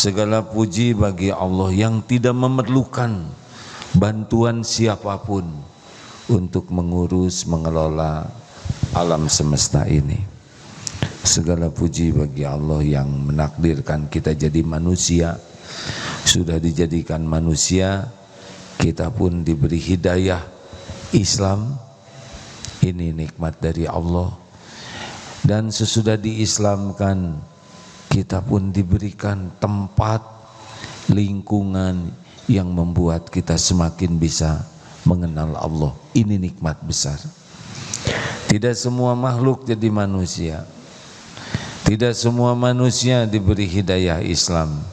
Segala puji bagi Allah yang tidak memerlukan bantuan siapapun untuk mengurus, mengelola alam semesta ini. Segala puji bagi Allah yang menakdirkan kita jadi manusia. Sudah dijadikan manusia, kita pun diberi hidayah Islam. Ini nikmat dari Allah. Dan sesudah diislamkan, kita pun diberikan tempat, lingkungan yang membuat kita semakin bisa mengenal Allah. Ini nikmat besar. Tidak semua makhluk jadi manusia. Tidak semua manusia diberi hidayah Islam.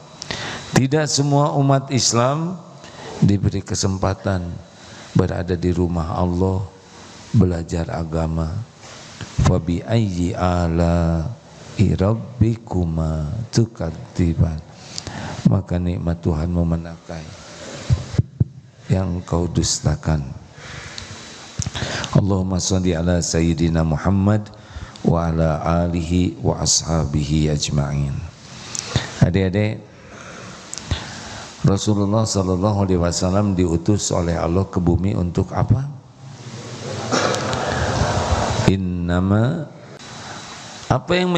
Tidak semua umat Islam diberi kesempatan berada di rumah Allah, belajar agama. Fa bi ayyi ala'i rabbikuma tukadziban. Maka nikmat Tuhanmu menakai yang kau dustakan. Allahumma shalli ala sayyidina Muhammad wa ala alihi wa ashabihi ajma'in. Adik-adik, Rasulullah sallallahu alaihi wasallam diutus oleh Allah ke bumi untuk apa? Innama, apa yang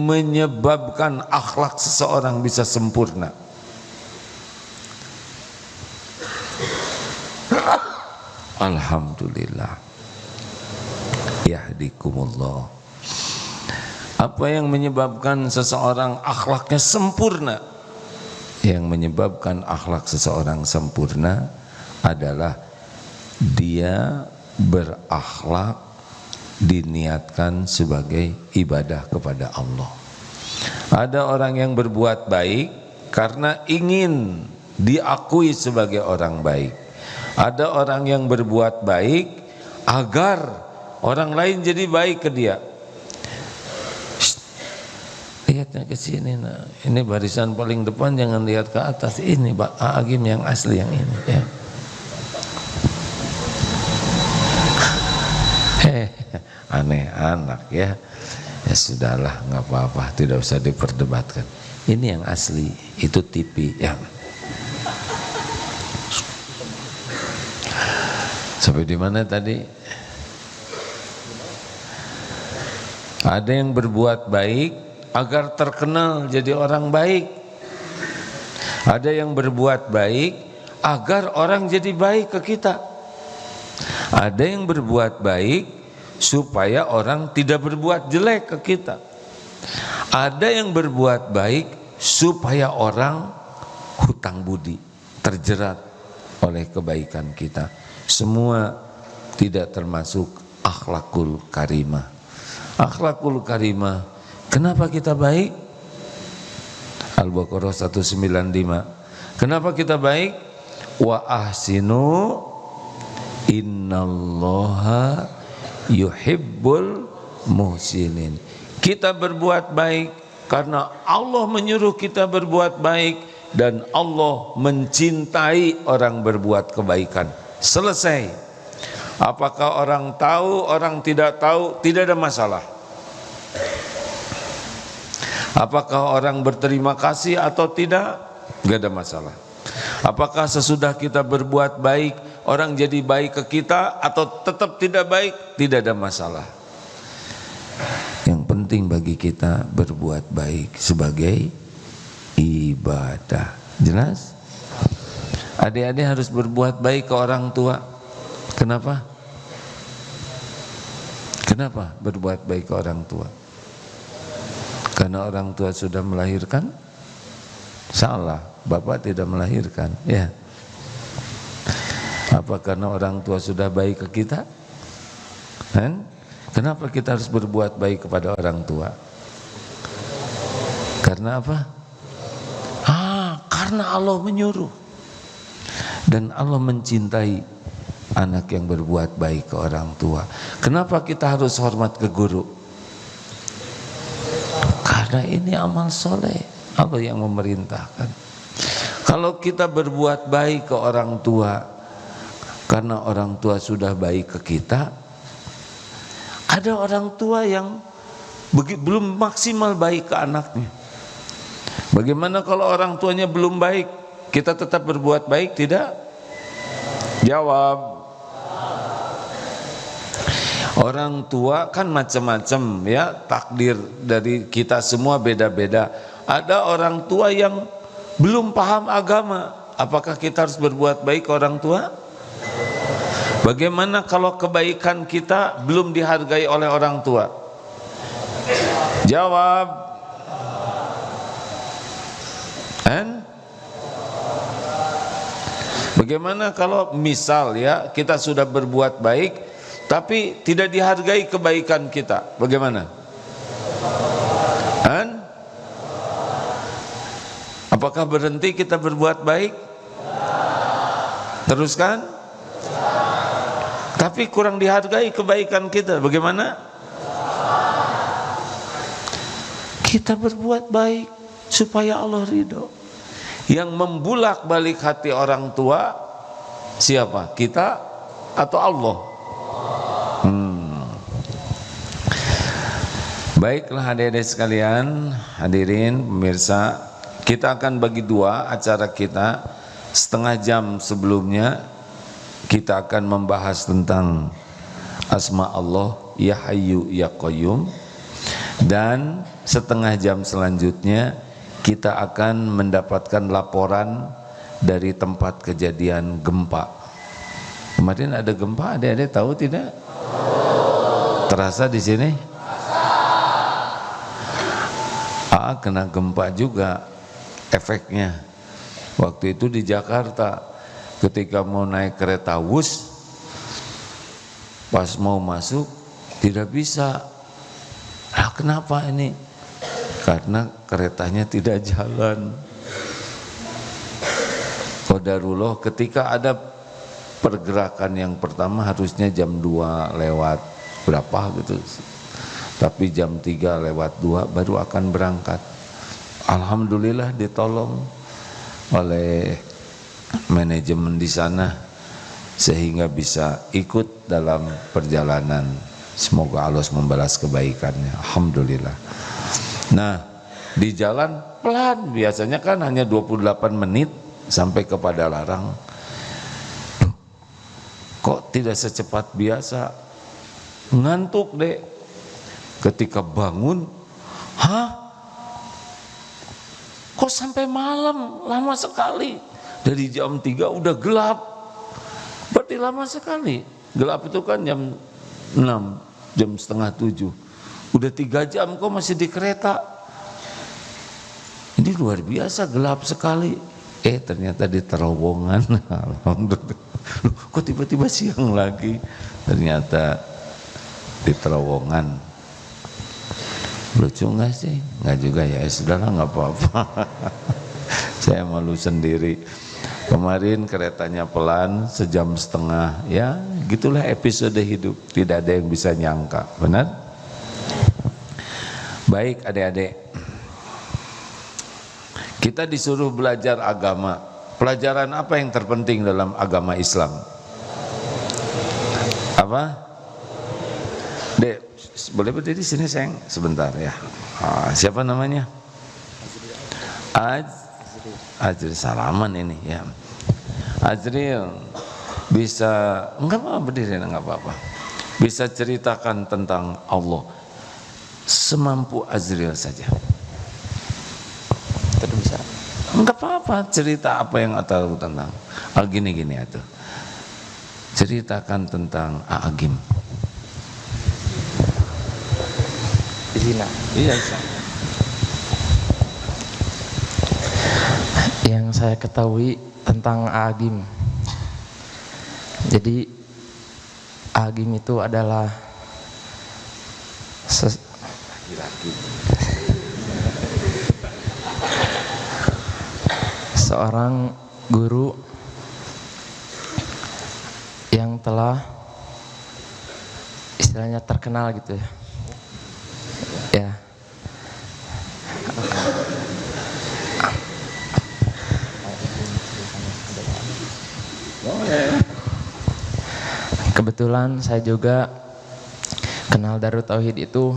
menyebabkan akhlak seseorang bisa sempurna? Alhamdulillah. Yahdikumullah. Apa yang menyebabkan seseorang akhlaknya sempurna? Yang menyebabkan akhlak seseorang sempurna adalah dia berakhlak diniatkan sebagai ibadah kepada Allah. Ada orang yang berbuat baik karena ingin diakui sebagai orang baik. Ada orang yang berbuat baik agar orang lain jadi baik ke dia. Lihatnya ke sini, nah. Ini barisan paling depan, jangan lihat ke atas. Ini Pak Agim yang asli yang ini ya. Aneh anak ya. Ya sudahlah, nggak apa-apa, tidak usah diperdebatkan. Ini yang asli, itu TV ya. Sampai di mana tadi? Ada yang berbuat baik agar terkenal jadi orang baik. Ada yang berbuat baik agar orang jadi baik ke kita. Ada yang berbuat baik supaya orang tidak berbuat jelek ke kita. Ada yang berbuat baik supaya orang hutang budi, terjerat oleh kebaikan kita. Semua tidak termasuk akhlakul karimah. Akhlakul karimah, kenapa kita baik? Al-Baqarah 195. Kenapa kita baik? Wa ahsinu innallaha yuhibbul muhsinin. Kita berbuat baik karena Allah menyuruh kita berbuat baik dan Allah mencintai orang berbuat kebaikan. Selesai. Apakah orang tahu, orang tidak tahu, tidak ada masalah. Apakah orang berterima kasih atau tidak, tidak ada masalah. Apakah sesudah kita berbuat baik, orang jadi baik ke kita atau tetap tidak baik, tidak ada masalah. Yang penting bagi kita berbuat baik sebagai ibadah. Jelas? Adik-adik harus berbuat baik ke orang tua. Kenapa? Kenapa berbuat baik ke orang tua? Karena orang tua sudah melahirkan? Salah, bapak tidak melahirkan. Ya. Apa karena orang tua sudah baik ke kita? Kenapa kita harus berbuat baik kepada orang tua? Karena apa? Karena Allah menyuruh. Dan Allah mencintai anak yang berbuat baik ke orang tua. Kenapa kita harus hormat ke guru? Karena ini amal soleh, Allah yang memerintahkan. Kalau kita berbuat baik ke orang tua karena orang tua sudah baik ke kita, ada orang tua yang belum maksimal baik ke anaknya. Bagaimana kalau orang tuanya belum baik? Kita tetap berbuat baik tidak? Jawab. Orang tua kan macam-macam ya, takdir dari kita semua beda-beda. Ada orang tua yang belum paham agama, apakah kita harus berbuat baik ke orang tua? Bagaimana kalau kebaikan kita belum dihargai oleh orang tua? Jawab. Bagaimana kalau misal ya kita sudah berbuat baik tapi tidak dihargai kebaikan kita, bagaimana? Apakah berhenti kita berbuat baik? Teruskan? Tapi kurang dihargai kebaikan kita, bagaimana? Kita berbuat baik supaya Allah ridho. Yang membulak-balik hati orang tua siapa? Kita atau Allah? Baiklah adik-adik sekalian, hadirin pemirsa, kita akan bagi dua acara kita. Setengah jam sebelumnya kita akan membahas tentang asma Allah Ya Hayyu Ya Qayyum, dan setengah jam selanjutnya kita akan mendapatkan laporan dari tempat kejadian gempa. Kemarin ada gempa, adik-adik tahu tidak? Terasa di sini? Kena gempa juga efeknya. Waktu itu di Jakarta, ketika mau naik kereta Wus, pas mau masuk tidak bisa. Kenapa ini? Karena keretanya tidak jalan. Qadarullah, ketika ada pergerakan yang pertama harusnya jam 2 lewat berapa gitu, tapi jam 3 lewat 2 baru akan berangkat. Alhamdulillah ditolong oleh manajemen di sana sehingga bisa ikut dalam perjalanan. Semoga Allah membalas kebaikannya. Alhamdulillah. Nah, di jalan pelan, biasanya kan hanya 28 menit sampai ke Padalarang. Kok tidak secepat biasa? Ngantuk deh. Ketika bangun, kok sampai malam? Lama sekali. Dari jam 3 udah gelap. Berarti lama sekali. Gelap itu kan jam 6, jam setengah 7. Udah 3 jam kok masih di kereta. Ini luar biasa, gelap sekali. Ternyata di terowongan. Alhamdulillah. Kok tiba-tiba siang lagi? Ternyata di terowongan. Lucu nggak sih? Nggak juga ya, sudahlah, nggak apa-apa. Saya malu sendiri. Kemarin keretanya pelan, sejam setengah, ya gitulah episode hidup. Tidak ada yang bisa nyangka, benar? Baik adik-adik, kita disuruh belajar agama. Pelajaran apa yang terpenting dalam agama Islam? Apa? Dek, boleh berdiri sini sayang sebentar ya. Siapa namanya? Azril, salaman ini ya. Azril, bisa enggak apa-apa berdiri, enggak apa-apa. Bisa ceritakan tentang Allah semampu Azril saja. Tidak bisa. Enggak apa-apa, cerita apa yang tahu tentang. Gini atau. Ceritakan tentang Agim. Zina. Iya. Yang saya ketahui tentang Agim. Jadi Agim itu adalah laki-laki. Seorang guru yang telah istilahnya terkenal gitu ya. Ya. Kebetulan saya juga kenal Darut Tauhid itu,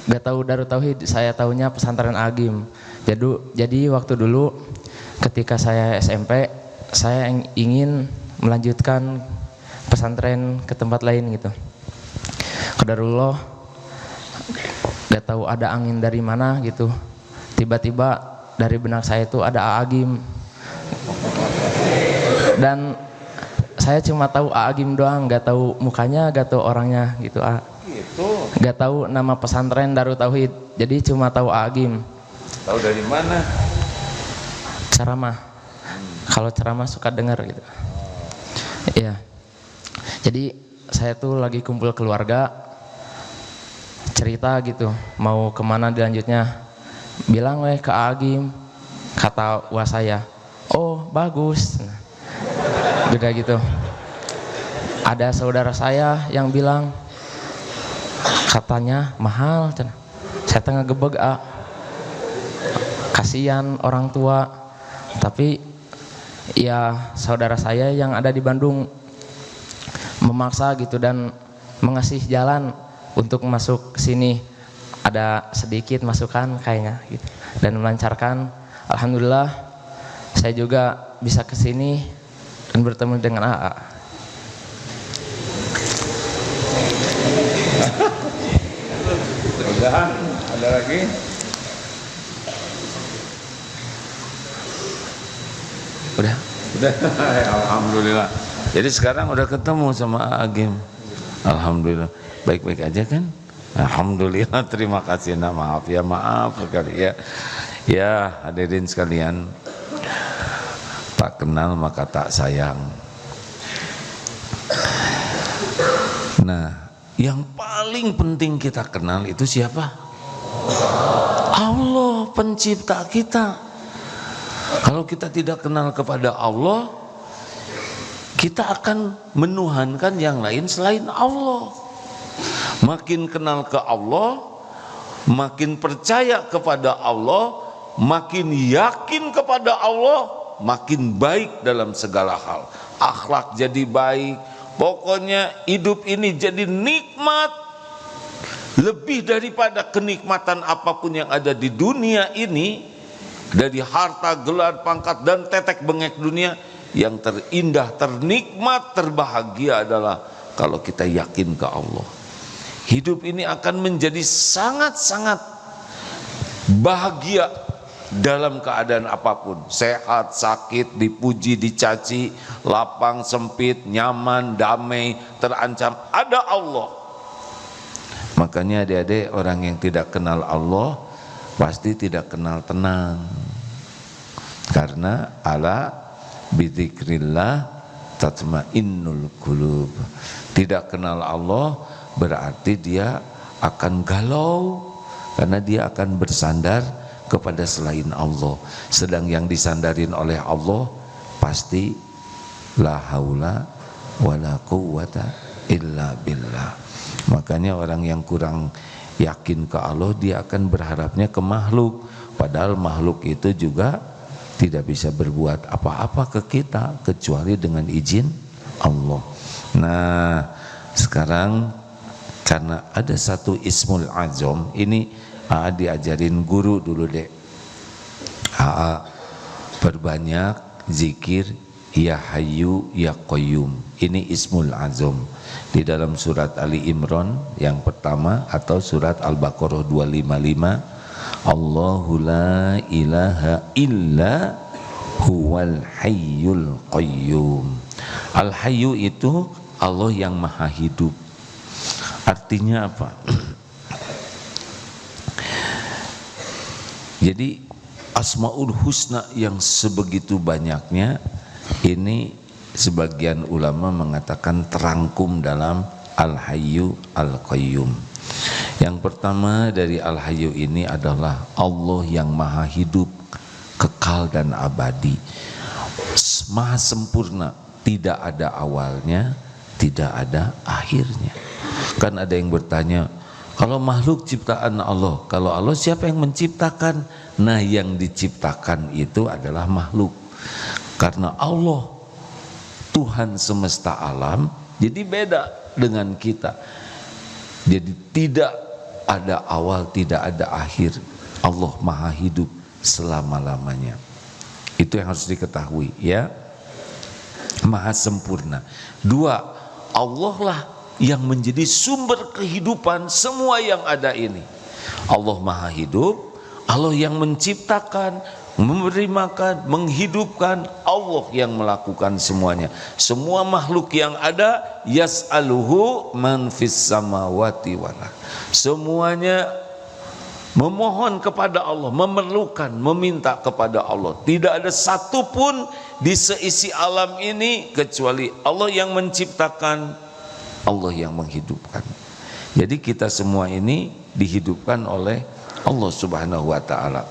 gak tahu Darut Tauhid, saya tahunya pesantren Agim. Jadi waktu dulu ketika saya SMP, saya ingin melanjutkan pesantren ke tempat lain gitu. Qadarullah, gak tahu ada angin dari mana gitu. Tiba-tiba dari benak saya itu ada Aagim. Dan saya cuma tahu Aagim doang, gak tahu mukanya, gak tahu orangnya gitu. Gak tahu nama pesantren Darut Tauhid. Jadi cuma tahu Aagim. Tahu dari mana? Ceramah. Kalau ceramah suka dengar gitu. Iya. Jadi saya tuh lagi kumpul keluarga, cerita gitu, mau kemana dilanjutnya. Bilang ke Agim, kata wah saya, oh bagus. Beda gitu. Ada saudara saya yang bilang, katanya mahal. Saya tengah gebeg, kasihan orang tua. Tapi ya saudara saya yang ada di Bandung memaksa gitu dan mengasih jalan untuk masuk ke sini. Ada sedikit masukan kayaknya gitu. Dan melancarkan. Alhamdulillah saya juga bisa ke sini dan bertemu dengan AA. Mudah-mudahan ada lagi. Udah. Alhamdulillah. Jadi sekarang udah ketemu sama Agim. Alhamdulillah. Baik-baik aja kan? Alhamdulillah. Terima kasih. Nah, maaf sekali ya. Ya, hadirin sekalian. Tak kenal maka tak sayang. Nah, yang paling penting kita kenal itu siapa? Allah, pencipta kita. Kalau kita tidak kenal kepada Allah, kita akan menuhankan yang lain selain Allah. Makin kenal ke Allah, makin percaya kepada Allah, makin yakin kepada Allah, makin baik dalam segala hal. Akhlak jadi baik, pokoknya hidup ini jadi nikmat. Lebih daripada kenikmatan apapun yang ada di dunia ini, dari harta, gelar, pangkat, dan tetek bengek dunia, yang terindah, ternikmat, terbahagia adalah kalau kita yakin ke Allah. Hidup ini akan menjadi sangat-sangat bahagia dalam keadaan apapun. Sehat, sakit, dipuji, dicaci, lapang, sempit, nyaman, damai, terancam, ada Allah. Makanya adik-adik, orang yang tidak kenal Allah pasti tidak kenal tenang. Karena ala bidzikrillah tatmainnul qulub. Tidak kenal Allah berarti dia akan galau, karena dia akan bersandar kepada selain Allah. Sedang yang disandarin oleh Allah pasti la haula wala quwwata illa billah. Makanya orang yang kurang yakin ke Allah, dia akan berharapnya ke makhluk, padahal makhluk itu juga tidak bisa berbuat apa-apa ke kita kecuali dengan izin Allah. Nah, sekarang karena ada satu ismul azam, ini diajarin guru dulu deh. Perbanyak zikir ya hayyu ya qayyum. Ini ismul azam di dalam surat Ali Imran yang pertama atau surat Al-Baqarah 255. Allahu la ilaha illa huwal hayyul qayyum. Al-hayyu itu Allah yang maha hidup. Artinya apa? Jadi Asmaul Husna yang sebegitu banyaknya ini sebagian ulama mengatakan terangkum dalam Al-Hayyu Al-Qayyum. Yang pertama dari Al-Hayyu ini adalah Allah yang maha hidup, kekal dan abadi, maha sempurna, tidak ada awalnya, tidak ada akhirnya. Kan ada yang bertanya, kalau makhluk ciptaan Allah, kalau Allah siapa yang menciptakan? Nah, yang diciptakan itu adalah makhluk. Karena Allah Tuhan semesta alam, jadi beda dengan kita. Jadi tidak ada awal, tidak ada akhir. Allah maha hidup, selama-lamanya. Itu yang harus diketahui ya. Maha sempurna. Dua, Allah lah yang menjadi sumber kehidupan semua yang ada ini. Allah maha hidup, Allah yang menciptakan, memberi makan, menghidupkan, Allah yang melakukan semuanya. Semua makhluk yang ada, yas'aluhu man fis samawati wal ardh. Semuanya memohon kepada Allah, memerlukan, meminta kepada Allah. Tidak ada satupun di seisi alam ini kecuali Allah yang menciptakan, Allah yang menghidupkan. Jadi kita semua ini dihidupkan oleh Allah Subhanahu wa ta'ala.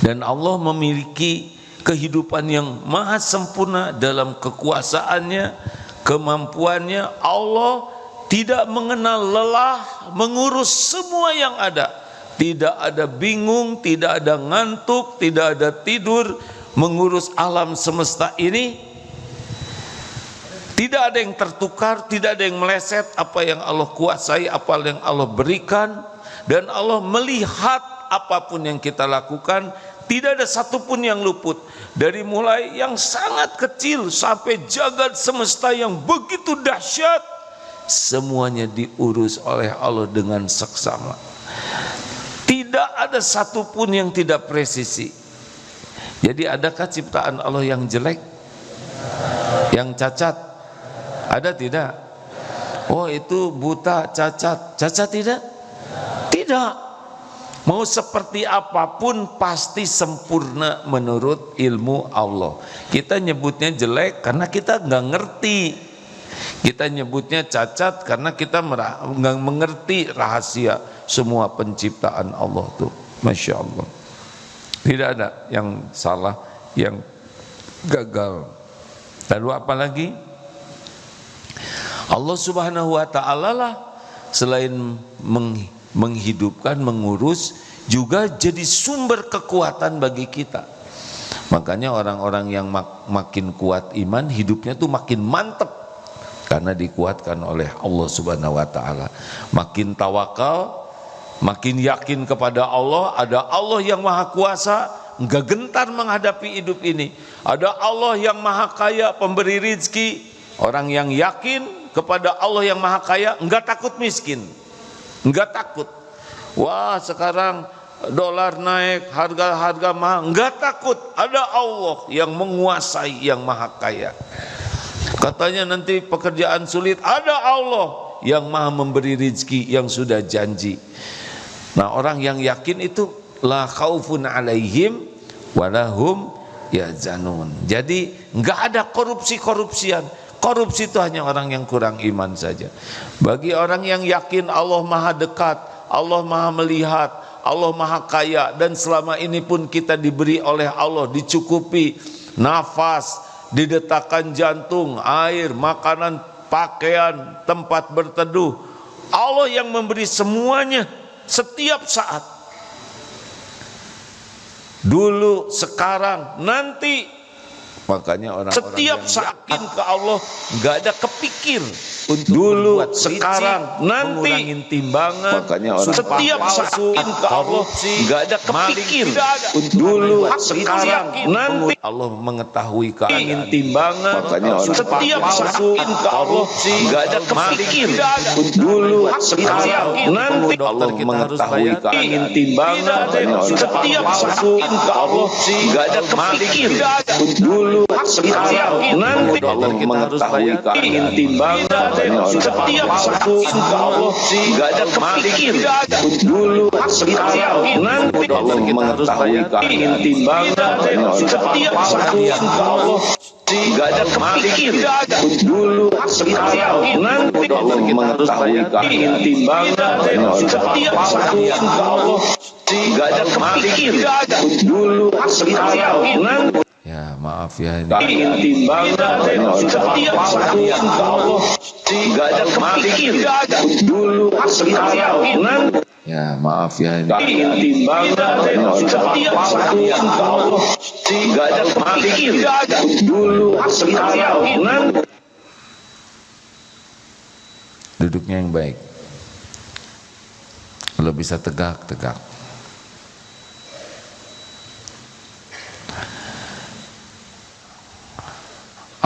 Dan Allah memiliki kehidupan yang maha sempurna dalam kekuasaannya, kemampuannya. Allah tidak mengenal lelah mengurus semua yang ada. Tidak ada bingung, tidak ada ngantuk, tidak ada tidur mengurus alam semesta ini. Tidak ada yang tertukar, tidak ada yang meleset. Apa yang Allah kuasai, apa yang Allah berikan. Dan Allah melihat apapun yang kita lakukan. Tidak ada satupun yang luput. Dari mulai yang sangat kecil sampai jagat semesta yang begitu dahsyat, semuanya diurus oleh Allah dengan seksama. Tidak ada satupun yang tidak presisi. Jadi adakah ciptaan Allah yang jelek, yang cacat? Ada tidak? Oh itu buta, cacat. Cacat tidak? Tidak. Mau seperti apapun pasti sempurna menurut ilmu Allah. Kita nyebutnya jelek karena kita nggak ngerti. Kita nyebutnya cacat karena kita nggak mengerti rahasia semua penciptaan Allah tuh. Masya Allah. Tidak ada yang salah, yang gagal. Lalu apa lagi? Allah Subhanahu wa ta'ala lah selain menghidupkan, mengurus, juga jadi sumber kekuatan bagi kita. Makanya orang-orang yang makin kuat iman, hidupnya tuh makin mantep karena dikuatkan oleh Allah Subhanahu wa ta'ala. Makin tawakal, makin yakin kepada Allah. Ada Allah yang maha kuasa, enggak gentar menghadapi hidup ini. Ada Allah yang maha kaya, pemberi rizki. Orang yang yakin kepada Allah yang maha kaya, enggak takut miskin, enggak takut. Wah sekarang dolar naik, harga-harga mahal, enggak takut. Ada Allah yang menguasai, yang maha kaya. Katanya nanti pekerjaan sulit, ada Allah yang maha memberi rizki, yang sudah janji. Nah orang yang yakin itu la khaufun alaihim walahum yahzanun. Jadi enggak ada korupsi-korupsian. Korupsi itu hanya orang yang kurang iman saja. Bagi orang yang yakin Allah maha dekat, Allah maha melihat, Allah maha kaya, dan selama ini pun kita diberi oleh Allah, dicukupi nafas, didetakkan jantung, air, makanan, pakaian, tempat berteduh. Allah yang memberi semuanya setiap saat. Dulu, sekarang, nanti. Makanya orang-orang setiap saat yakin ke Allah nggak ada kepikir untuk dulu, sekarang, nanti mengurangi timbangan. Makanya orang setiap saat yakin ke Allah nggak ada kepikir untuk dulu, sekarang, nanti. Allah mengetahui keadaan timbangan. Makanya orang setiap saat yakin ke Allah nggak ada kepikir untuk dulu, sekarang, nanti. Allah mengetahui keadaan timbangan. Setiap saat yakin ke Allah nggak ada kepikir untuk dulu, sekarang, nanti. Allah mengetahui keadaan timbangan. Setiap satu insya Allah nggak ada kepikir dulu, sekarang, nanti. Allah mengetahui keadaan timbangan. Setiap satu insya Allah nggak ada kepikir dulu, sekarang, nanti. Allah mengetahui keadaan timbangan. Setiap satu insya Allah nggak ada kepikir dulu, sekarang, nanti. Ya maaf ya ini timbangan setiap satu insya Allah nggak ada kepikir dulu, sekarang, nanti. Ya maaf ya ini timbangan setiap satu insya Allah nggak ada kepikir dulu, sekarang, nanti. Duduknya yang baik. Kalau bisa tegak, tegak.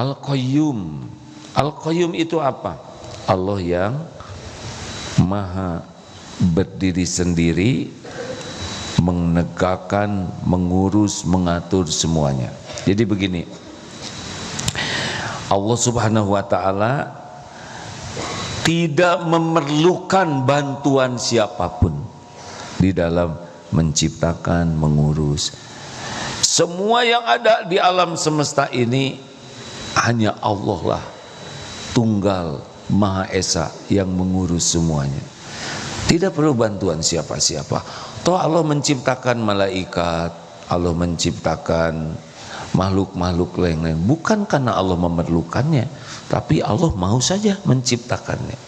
Al-Qayyum. Al-Qayyum itu apa? Allah yang maha berdiri sendiri, menegakkan, mengurus, mengatur semuanya. Jadi begini, Allah Subhanahu wa ta'ala tidak memerlukan bantuan siapapun di dalam menciptakan, mengurus. Semua yang ada di alam semesta ini hanya Allah lah, tunggal Maha Esa yang mengurus semuanya. Tidak perlu bantuan siapa-siapa. Toh Allah menciptakan malaikat, Allah menciptakan makhluk-makhluk lain-lain bukan karena Allah memerlukannya, tapi Allah mau saja menciptakannya.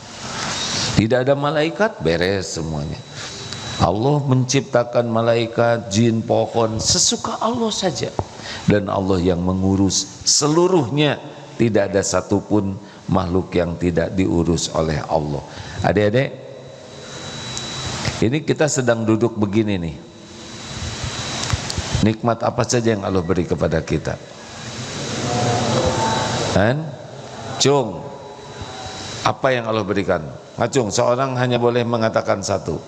Tidak ada malaikat, beres semuanya. Allah menciptakan malaikat, jin, pohon, sesuka Allah saja. Dan Allah yang mengurus seluruhnya. Tidak ada satupun makhluk yang tidak diurus oleh Allah. Adik-adik, ini kita sedang duduk begini nih. Nikmat apa saja yang Allah beri kepada kita? Kan? Cung, apa yang Allah berikan? Ngacung, seorang hanya boleh mengatakan satu.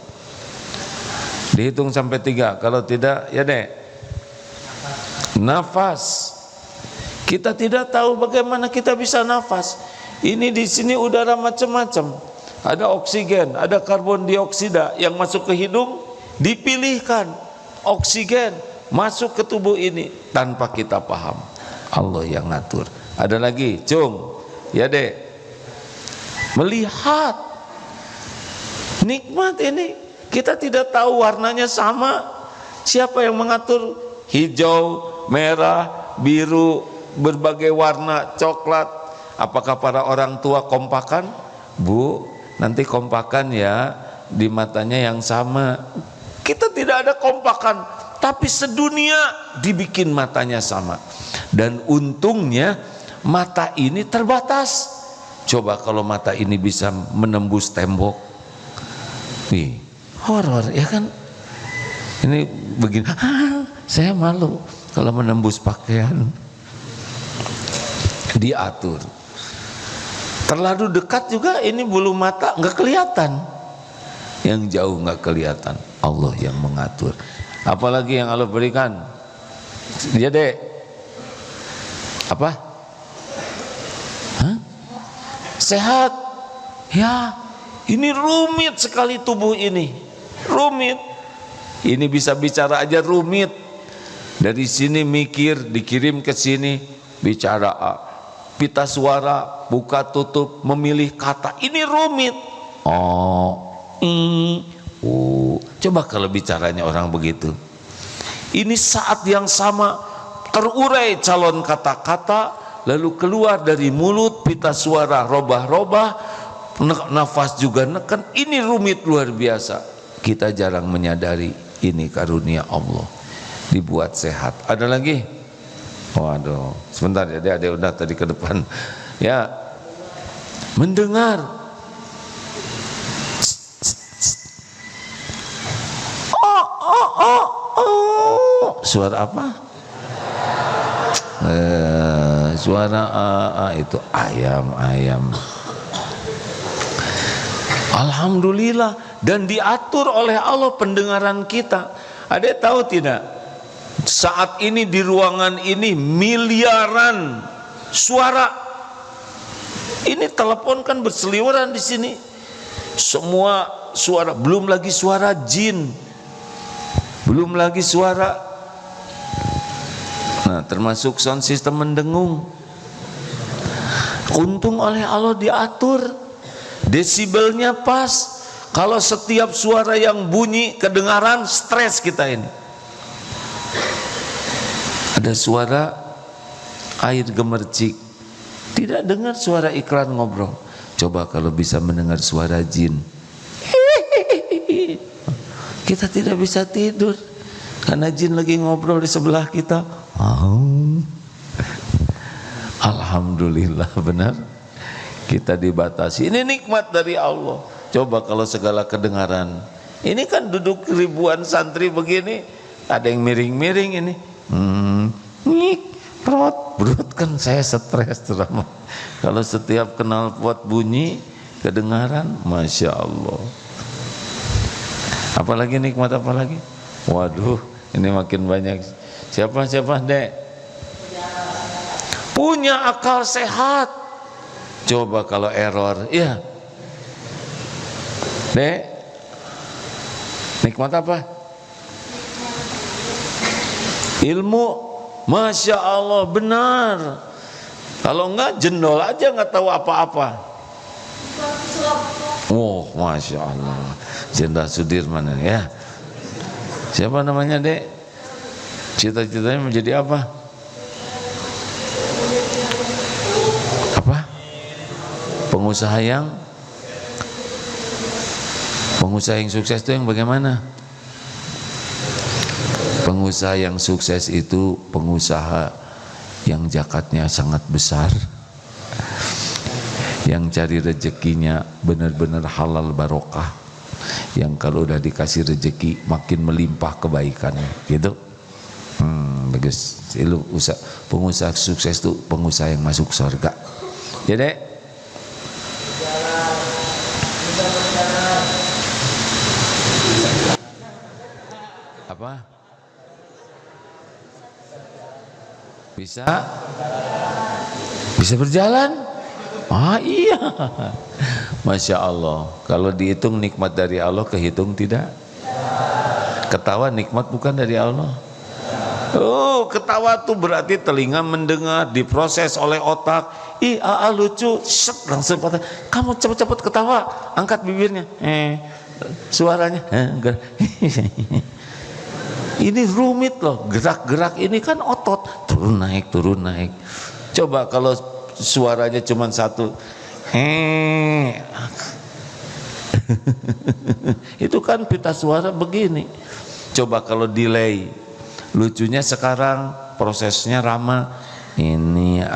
Dihitung sampai 3. Kalau tidak, ya dek. Nafas. Kita tidak tahu bagaimana kita bisa nafas. Ini di sini udara macam-macam. Ada oksigen, ada karbon dioksida yang masuk ke hidung, dipilihkan oksigen masuk ke tubuh ini tanpa kita paham. Allah yang ngatur. Ada lagi, cung, ya dek, melihat nikmat ini. Kita tidak tahu warnanya sama. Siapa yang mengatur? Hijau, merah, biru, berbagai warna, coklat. Apakah para orang tua kompakan? Bu, nanti kompakan ya, di matanya yang sama. Kita tidak ada kompakan, tapi sedunia dibikin matanya sama. Dan untungnya mata ini terbatas. Coba kalau mata ini bisa menembus tembok, nih horor ya kan. Ini begini, saya malu kalau menembus pakaian. Diatur. Terlalu dekat juga ini bulu mata nggak kelihatan, yang jauh nggak kelihatan. Allah yang mengatur. Apalagi yang Allah berikan, dia dek apa? Hah? Sehat ya. Ini rumit sekali tubuh ini, rumit. Ini bisa bicara aja rumit. Dari sini mikir, dikirim ke sini bicara, pita suara, buka tutup, memilih kata, ini rumit. Coba kalau bicaranya orang begitu. Ini saat yang sama terurai calon kata-kata, lalu keluar dari mulut, pita suara robah-robah, nafas juga neken. Ini rumit luar biasa. Kita jarang menyadari ini karunia Allah, dibuat sehat. Ada lagi? Waduh, sebentar ya, dia udah tadi ke depan. Ya, mendengar. Suara apa? Suara itu ayam. Alhamdulillah. Dan diatur oleh Allah pendengaran kita. Ada tahu tidak? Saat ini di ruangan ini miliaran suara. Ini telepon kan berseliweran di sini. Semua suara, belum lagi suara jin, belum lagi suara. Nah, termasuk sound system mendengung. Untung oleh Allah diatur. Desibelnya pas. Kalau setiap suara yang bunyi kedengaran, stres kita ini. Ada suara air gemercik, tidak dengar suara iklan ngobrol. Coba kalau bisa mendengar suara jin, kita tidak bisa tidur karena jin lagi ngobrol di sebelah kita. Alhamdulillah, benar kita dibatasi. Ini nikmat dari Allah. Coba kalau segala kedengaran. Ini kan duduk ribuan santri begini, ada yang miring-miring ini. Ngik, brot kan saya stres drama. Kalau setiap knalpot bunyi kedengaran, masya Allah. Apalagi nikmat apa lagi? Waduh, ini makin banyak. Siapa Dek? Punya akal sehat. Coba kalau error, iya. Dek, nikmat apa? Ilmu, masya Allah, benar. Kalau enggak jendol aja, nggak tahu apa-apa. Oh, masya Allah, Jenderal Sudirman ya. Siapa namanya Dek? Cita-citanya menjadi apa? Apa? Pengusaha yang sukses itu yang bagaimana? Pengusaha yang sukses itu pengusaha yang zakatnya sangat besar, yang cari rezekinya benar-benar halal barokah, yang kalau udah dikasih rezeki makin melimpah kebaikannya, gitu. Bagus. Pengusaha sukses itu pengusaha yang masuk surga. Jadi apa? Bisa berjalan? Ah iya, masya Allah. Kalau dihitung nikmat dari Allah, kehitung tidak? Ketawa nikmat bukan dari Allah? Oh, ketawa tuh berarti telinga mendengar, diproses oleh otak. Ih, lucu, set, langsung kata, kamu cepet-cepet ketawa, angkat bibirnya, suaranya, ini rumit loh, gerak-gerak ini kan otot, turun naik. Coba kalau suaranya cuma satu, itu kan pita suara begini. Coba kalau delay, lucunya sekarang prosesnya ramah. Ini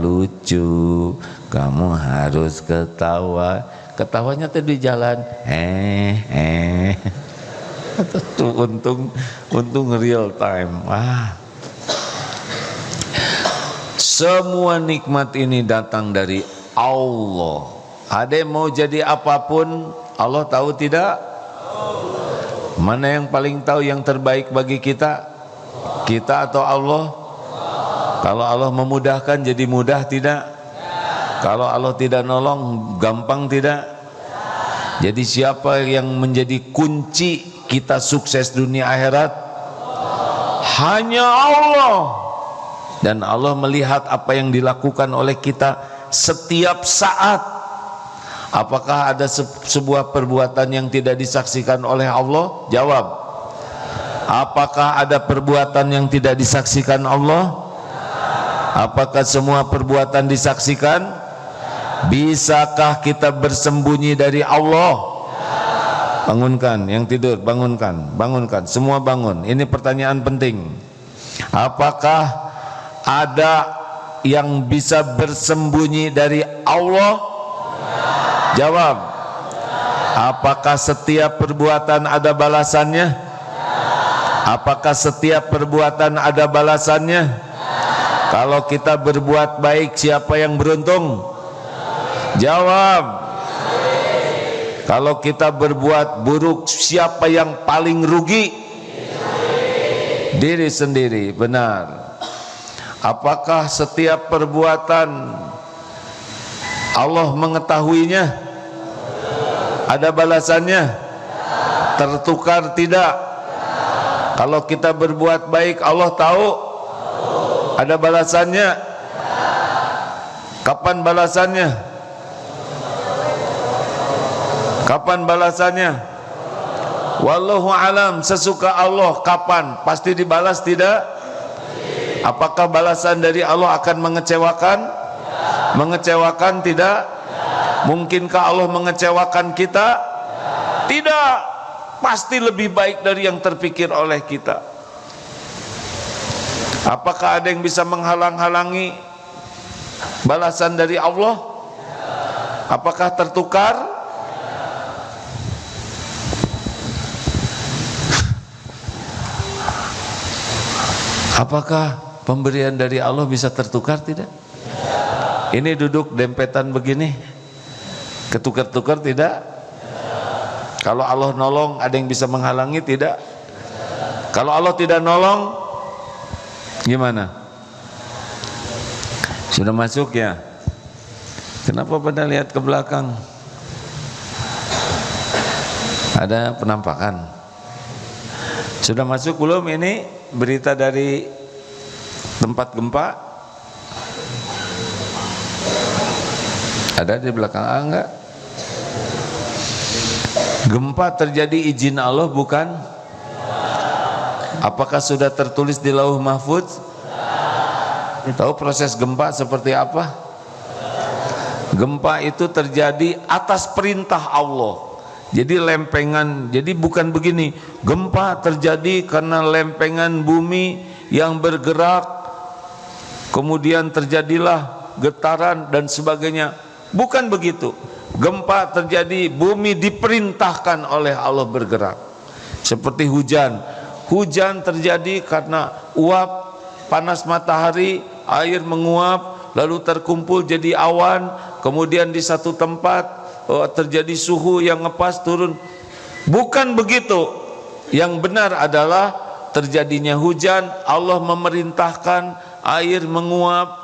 lucu, kamu harus ketawa. Ketawanya tuh di jalan, tuh untung real time. Semua nikmat ini datang dari Allah. Ada yang mau jadi apapun, Allah tahu tidak? Mana yang paling tahu yang terbaik bagi kita? Kita atau Allah? Kalau Allah memudahkan jadi mudah tidak? Kalau Allah tidak nolong gampang tidak? Jadi siapa yang menjadi kunci kita sukses dunia akhirat? Hanya Allah. Dan Allah melihat apa yang dilakukan oleh kita setiap saat. Apakah ada sebuah perbuatan yang tidak disaksikan oleh Allah? Jawab. Apakah ada perbuatan yang tidak disaksikan Allah? Apakah semua perbuatan disaksikan? Bisakah kita bersembunyi dari Allah? Bangunkan yang tidur, bangunkan, semua bangun. Ini pertanyaan penting. Apakah ada yang bisa bersembunyi dari Allah? Jawab. Apakah setiap perbuatan ada balasannya? Apakah setiap perbuatan ada balasannya? Kalau kita berbuat baik, siapa yang beruntung? Jawab. Kalau kita berbuat buruk, siapa yang paling rugi? Diri sendiri. Benar. Apakah setiap perbuatan Allah mengetahuinya? Ada balasannya? Tertukar tidak? Kalau kita berbuat baik, Allah tahu? Ada balasannya? Kapan balasannya? Kapan balasannya? Wallahu alam, sesuka Allah. Kapan? Pasti dibalas tidak? Apakah balasan dari Allah akan mengecewakan? Mengecewakan tidak? Mungkinkah Allah mengecewakan kita? Tidak. Pasti lebih baik dari yang terpikir oleh kita. Apakah ada yang bisa menghalang-halangi balasan dari Allah? Apakah tertukar? Apakah Pemberian dari Allah bisa tertukar tidak? Ini duduk dempetan begini, ketukar-tukar tidak? Kalau Allah nolong, ada yang bisa menghalangi tidak? Kalau Allah tidak nolong, gimana? Sudah masuk ya? Kenapa pada lihat ke belakang? Ada penampakan. Sudah masuk belum ini berita dari tempat gempa? Ada di belakang enggak? Gempa terjadi izin Allah bukan? Apakah sudah tertulis di Lauh Mahfuz? Tahu proses gempa seperti apa? Gempa itu terjadi atas perintah Allah. Jadi lempengan, jadi bukan begini, gempa terjadi karena lempengan bumi yang bergerak, kemudian terjadilah getaran dan sebagainya. Bukan begitu. Gempa terjadi, bumi diperintahkan oleh Allah bergerak. Seperti hujan. Hujan terjadi karena uap panas matahari, air menguap, lalu terkumpul jadi awan, kemudian di satu tempat terjadi suhu yang ngepas turun. Bukan begitu. Yang benar adalah terjadinya hujan, Allah memerintahkan air menguap,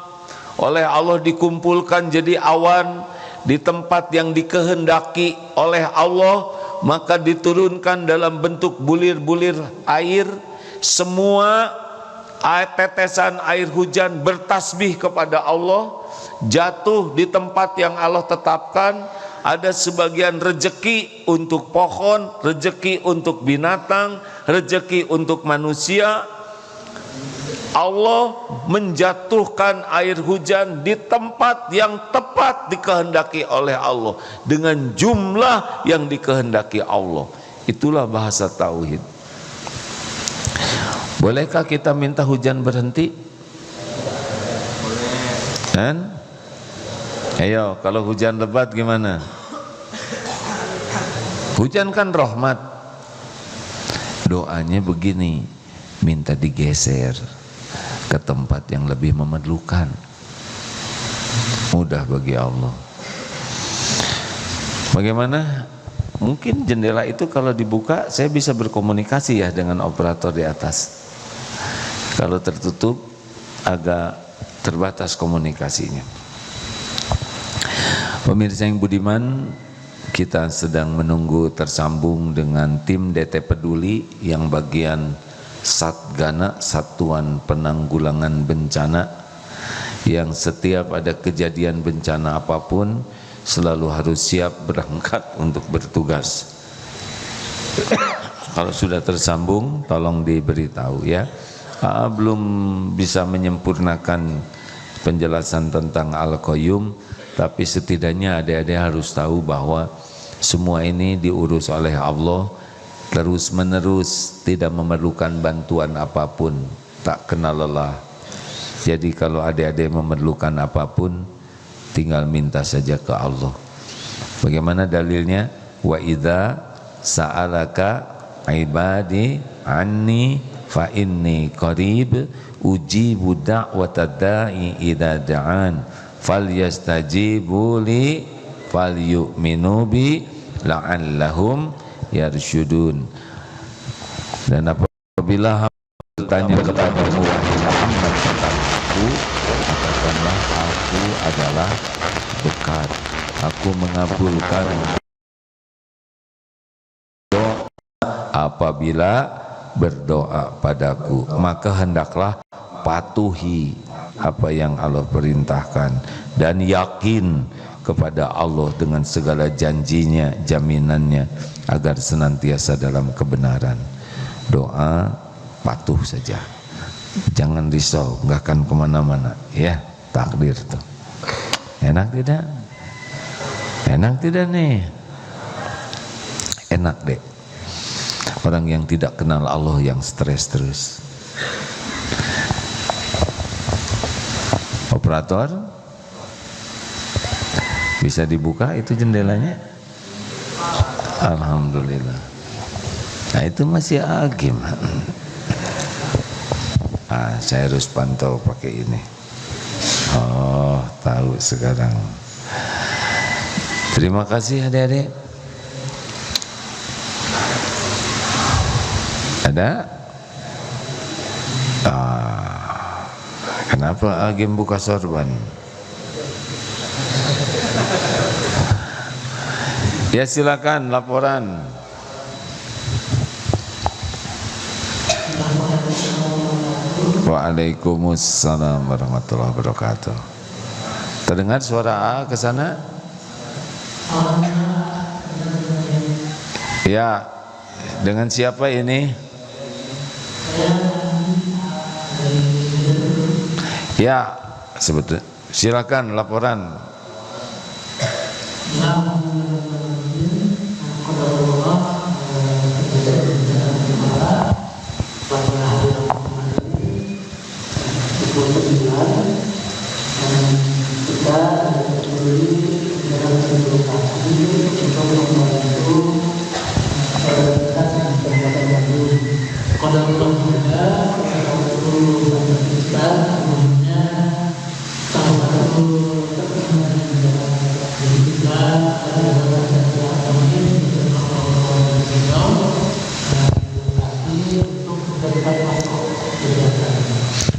oleh Allah dikumpulkan jadi awan di tempat yang dikehendaki oleh Allah, maka diturunkan dalam bentuk bulir-bulir air. Semua tetesan air hujan bertasbih kepada Allah, jatuh di tempat yang Allah tetapkan. Ada sebagian rezeki untuk pohon, rezeki untuk binatang, rezeki untuk manusia. Allah menjatuhkan air hujan di tempat yang tepat dikehendaki oleh Allah, dengan jumlah yang dikehendaki Allah. Itulah bahasa tauhid. Bolehkah kita minta hujan berhenti? Kan? Ayo, kalau hujan lebat gimana? Hujan kan rahmat. Doanya begini, minta digeser ke tempat yang lebih memerlukan. Mudah bagi Allah. Bagaimana? Mungkin jendela itu kalau dibuka saya bisa berkomunikasi ya dengan operator di atas. Kalau tertutup agak terbatas komunikasinya. Pemirsa yang budiman, kita sedang menunggu tersambung dengan tim DT Peduli yang bagian Satgana, Satuan Penanggulangan Bencana, yang setiap ada kejadian bencana apapun selalu harus siap berangkat untuk bertugas. Kalau sudah tersambung tolong diberitahu ya. Belum bisa menyempurnakan penjelasan tentang Al-Qayyum, tapi setidaknya adik-adik harus tahu bahwa semua ini diurus oleh Allah terus menerus, tidak memerlukan bantuan apapun, tak kenal lelah. Jadi kalau adik-adik memerlukan apapun, tinggal minta saja ke Allah. Bagaimana dalilnya? Wa idza sa'alaka ibadi anni fa inni qarib ujibu da'watad da'i idza da'an falyastajibu li falyu'minu bi la'allahum yarsyudun. Dan apabila bertanya kepadamu Muhammad tentang aku, katakanlah aku adalah dekat, aku mengabulkan doa apabila berdoa padaku, maka hendaklah patuhi apa yang Allah perintahkan dan yakin kepada Allah dengan segala janjinya, jaminannya, agar senantiasa dalam kebenaran. Doa patuh saja, jangan risau, nggak akan kemana-mana ya. Takdir tuh enak tidak? Enak tidak nih? Enak deh. Orang yang tidak kenal Allah yang stres terus. Operator, bisa dibuka itu jendelanya? Alhamdulillah. Nah itu masih agim. Saya harus pantau pakai ini. Oh, tahu sekarang. Terima kasih adik-adik. Ada? Kenapa Agim buka sorban? Ya silakan laporan. Waalaikumsalam warahmatullahi wabarakatuh. Terdengar suara A ke sana? Ya, dengan siapa ini? Ya, sebetulnya silakan laporan.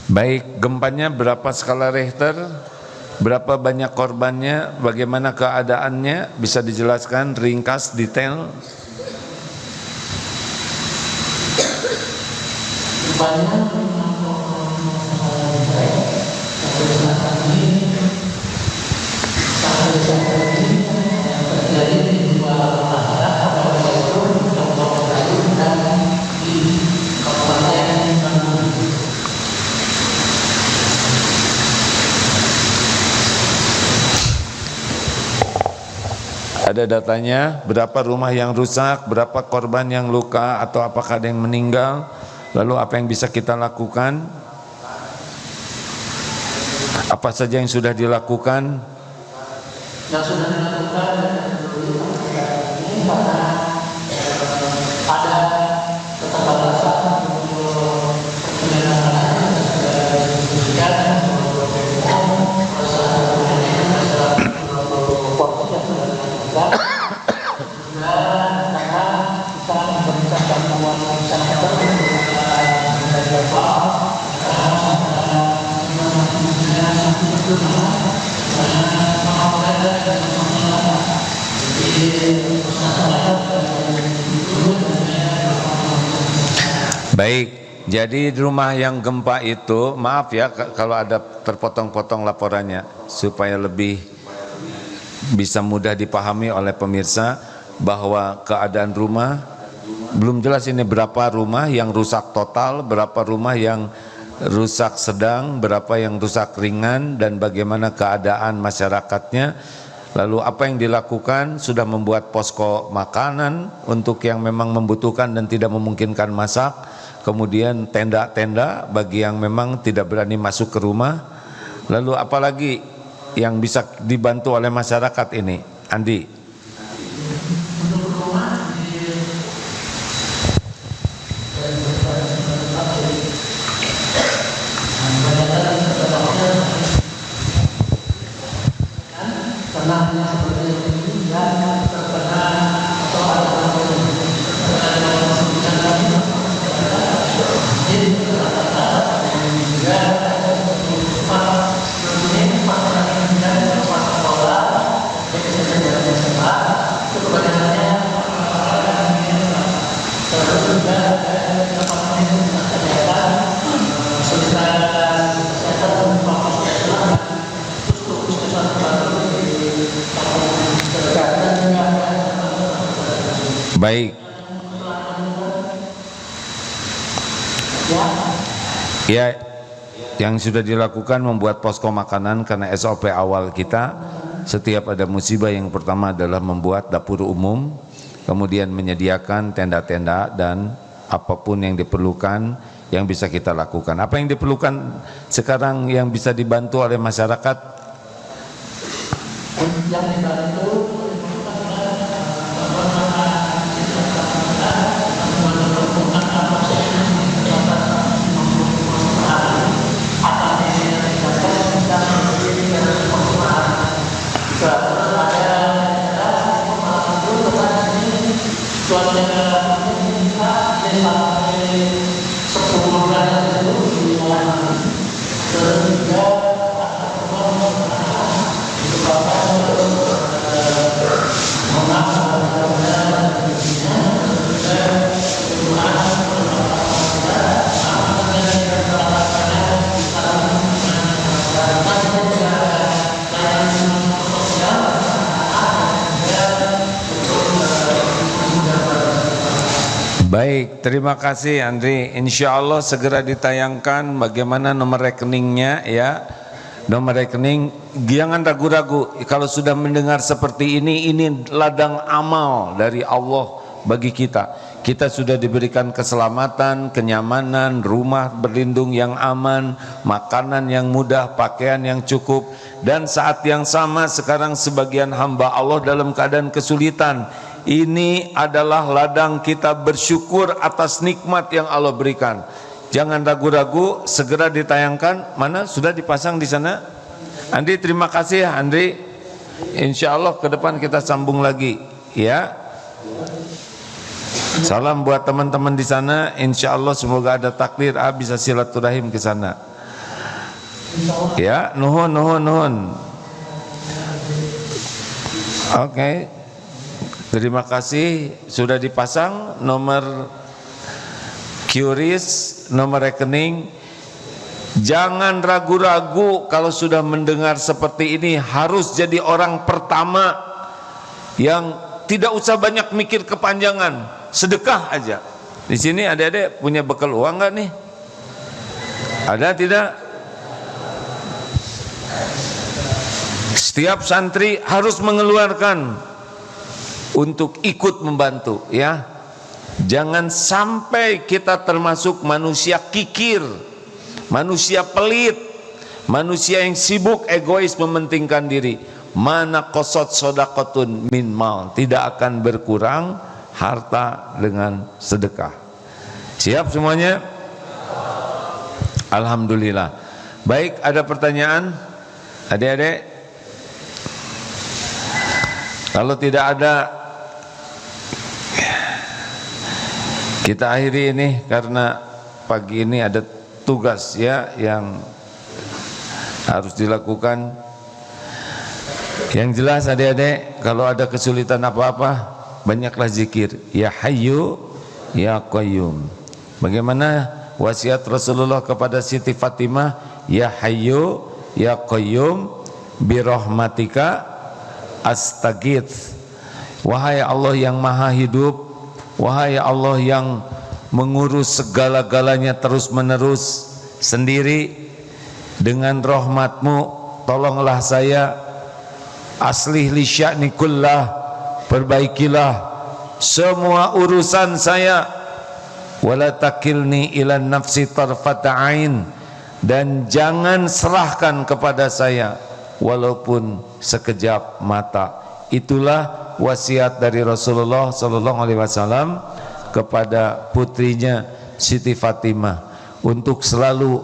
Baik, gempanya berapa skala Richter? Berapa banyak korbannya? Bagaimana keadaannya? Bisa dijelaskan ringkas, detail? Ada datanya, berapa rumah yang rusak, berapa korban yang luka, atau apakah ada yang meninggal, lalu apa yang bisa kita lakukan, apa saja yang sudah dilakukan. Yang sudah dilakukan ada keterbatasan untuk Baik, jadi rumah yang gempa itu, maaf ya kalau ada terpotong-potong laporannya, supaya lebih bisa mudah dipahami oleh pemirsa bahwa keadaan rumah belum jelas ini berapa rumah yang rusak total, berapa rumah yang rusak sedang, berapa yang rusak ringan, dan bagaimana keadaan masyarakatnya. Lalu apa yang dilakukan? Sudah membuat posko makanan untuk yang memang membutuhkan dan tidak memungkinkan masak, kemudian tenda-tenda bagi yang memang tidak berani masuk ke rumah. Lalu apalagi yang bisa dibantu oleh masyarakat ini, Andi? Baik. Ya, yang sudah dilakukan membuat posko makanan karena SOP awal kita setiap ada musibah yang pertama adalah membuat dapur umum, kemudian menyediakan tenda-tenda dan apapun yang diperlukan yang bisa kita lakukan. Apa yang diperlukan sekarang yang bisa dibantu oleh masyarakat? Yang dibantu terima kasih Andri. Insya Allah segera ditayangkan bagaimana nomor rekeningnya ya. Nomor rekening, jangan ragu-ragu. Kalau sudah mendengar seperti ini ladang amal dari Allah bagi kita. Kita sudah diberikan keselamatan, kenyamanan, rumah berlindung yang aman, makanan yang mudah, pakaian yang cukup. Dan saat yang sama sekarang sebagian hamba Allah dalam keadaan kesulitan. Ini adalah ladang kita bersyukur atas nikmat yang Allah berikan. Jangan ragu-ragu, segera ditayangkan. Mana sudah dipasang di sana? Andri, terima kasih ya Andri. Insya Allah ke depan kita sambung lagi ya. Salam buat teman-teman di sana. Insya Allah semoga ada takdir bisa silaturahim ke sana. Ya, nuhun. Oke. Terima kasih sudah dipasang nomor QRIS, nomor rekening. Jangan ragu-ragu kalau sudah mendengar seperti ini, harus jadi orang pertama yang tidak usah banyak mikir kepanjangan, sedekah aja. Di sini adik-adik punya bekal uang nggak nih? Ada tidak? Setiap santri harus mengeluarkan untuk ikut membantu ya. Jangan sampai kita termasuk manusia kikir, manusia pelit, manusia yang sibuk egois mementingkan diri. Mana qasat shadaqatun min mal, tidak akan berkurang harta dengan sedekah. Siap semuanya? Alhamdulillah. Baik, ada pertanyaan adik-adik? Kalau tidak ada, kita akhiri ini karena pagi ini ada tugas ya yang harus dilakukan. Yang jelas adik-adik, kalau ada kesulitan apa-apa, banyaklah zikir. Ya Hayyu, Ya Qayyum. Bagaimana wasiat Rasulullah kepada Siti Fatimah? Ya Hayyu, Ya Qayyum, birahmatika astaghits. Wahai Allah yang maha hidup, wahai Allah yang mengurus segala-galanya terus-menerus sendiri, dengan rahmatmu tolonglah saya, aslih li sya'ni kullah, perbaikilah semua urusan saya, wala takilni ila nafsi tarfata ain, dan jangan serahkan kepada saya walaupun sekejap mata. Itulah wasiat dari Rasulullah sallallahu alaihi wasallam kepada putrinya Siti Fatimah, untuk selalu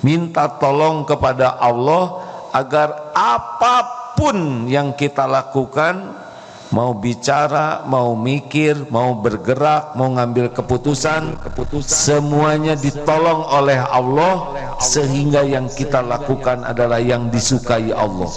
minta tolong kepada Allah agar apapun yang kita lakukan, mau bicara, mau mikir, mau bergerak, mau ngambil keputusan, semuanya ditolong oleh Allah, sehingga yang kita lakukan adalah yang disukai Allah.